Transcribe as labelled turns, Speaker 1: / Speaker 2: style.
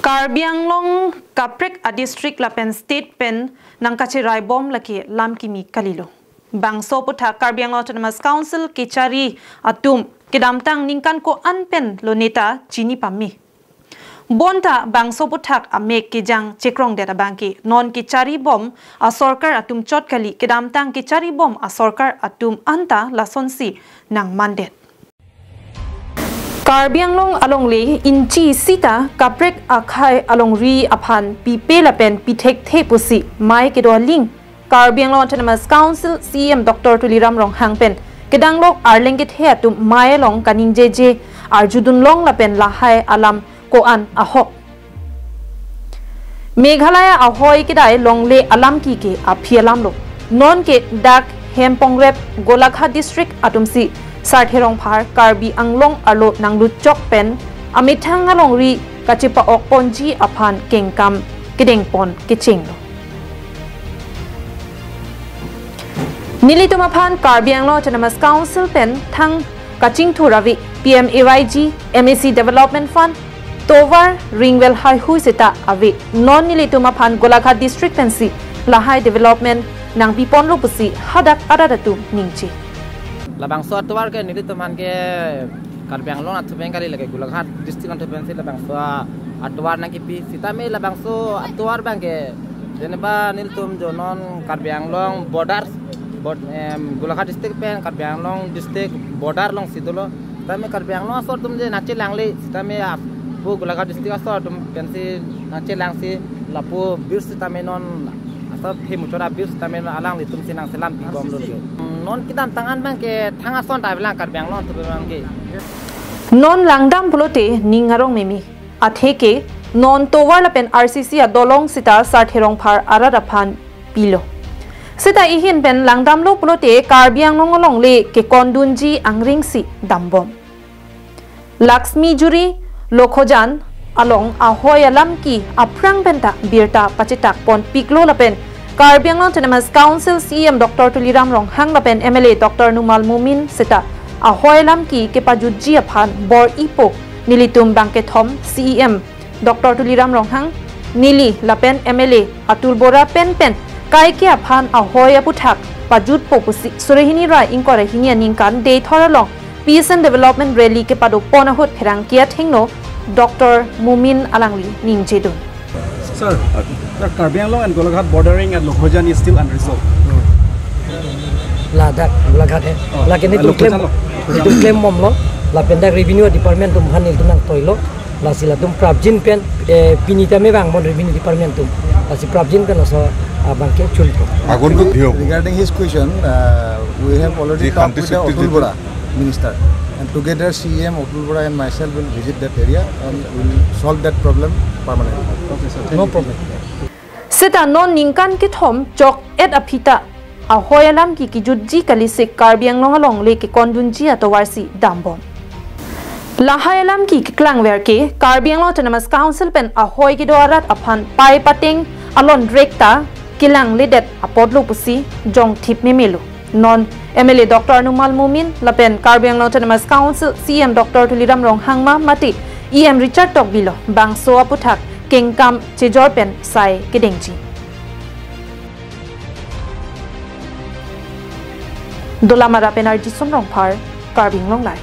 Speaker 1: Karbi Anglong Kaprek a district lapen state pen nangkachirai bom laki lam kimi kalilo. Bangso putha Karbi Anglong Autonomous Council kechari atum kedamtang ningkan ko anpen loneta chini pami. Bonta bangso puthak amek kejang cekrong data banki non kechari bom a sorkar atum chot kali kedamtang kechari bom a sorkar atum anta lasonsi nang mandet. Karbi Anglong alongli inchi sita kaprek akhai alongri aphan pipe lapen pitek thepusi mai kedo ling Karbi Anglong Autonomous Council CM Dr. Tuliram Ronghang pen kedanglok arlengket he atum mai long kaning jeje arjudun long lapen lahai alam koan ahok Meghalaya ahoy kedai longle alam ki ke aphialam lo non ke dak hempongrep Golaghat District atumsi Sarthe Rongphar Karbi Anglong alo nanglu chok pen amithang alongri kachipa ok ponji aphan kengkam kedengpon keching lo Nilitum aphan Karbi Anglong Autonomous Council pen thang kachingthur avi PMAYG MAC Development Fund Tovar Ringwell High Huisita avi non nilitum aphan Golaghat District pensi lahai development nang pipon lo pusi hadak adadatu ningchi
Speaker 2: labang so atuar ke nili teman ke Karbi Anglong atupeng kali lagi Golaghat District atupeng si labang so atuar nang kipi sita me labang so atuar bang ke jeneba nil tum jonon Karbi Anglong border Golaghat District pen Karbi Anglong District border long sidolo sita me Karbi Anglong so tum je nache langli sita me pu Golaghat District so tum pensi nache langsi lapu bir sita me non asap he muchora bir sita me alang li tum sinang selam pi bom lo non kita tangan bang ke thanga son ta bilang Karbi Anglong tu bang ke
Speaker 1: non langdam pulote ningarong memi atheke non towar lapen RCC adolong sita Sarthe Rongphar aradaphan pilo sita ihin pen langdam lo pulote Karbi Anglong longle ke kondunji angringsi dambom Laxmijuri lokhojan along ahoy alam ki aprang benta birta pachitak pon piklo lapen Karbi Anglong Autonomous Council CM Dr. Tuliram Ronghang lapen MLA Dr. Numal Mumin sita ahoy lam ki kepajuji aphan bor ipo nilitum bangke thom CEM Dr. Tuliram Ronghang nili lapen MLA Atul Bora pen kai ke aphan ahoy aputhak pajut popusi surehini ra inkore hinia ningkan de thoralong Peace and Development Rally ke padu ponahut pherang kia thingno Dr. Mumin alangli ningjedun
Speaker 3: Sir, Karbi Anglong and Golaghat bordering at Lokhojan is still unresolved.
Speaker 4: Ladak Golaghat hai. Lakin itu claim mom lo. La pendak revenue department tum hanil tunang toilo. La sila tum prabjin pen pinita me bang mon revenue department tum. La si prabjin pen so bangke chulto.
Speaker 5: Regarding his question, we have already talked with the Atul Bora minister. And together CM, Atul Bora and myself will visit that area and will solve that problem permanently.
Speaker 4: Okay, sir. No problem.
Speaker 1: Sita non ningkan ke thom chok et apita ahoy alam ki kijudji kalisik Karbi Anglong along le ke kondunji atowarsi dambom lahai alam ki klangwer ke Karbi Anglong Autonomous Council pen ahoy ki doarat aphan pai pateng alon rekta kilang ledet apodlo pusi jong thip memelu non MLA Dr. Numal Mumin lapen Karbi Anglong Autonomous Council CM Dr. Tuliram Ronghang ma mati EM Richard Tokbilo bangso aputhak kengkam chejor pen sai kedengji Dolamara pen Rongphar Karbi Anglong lai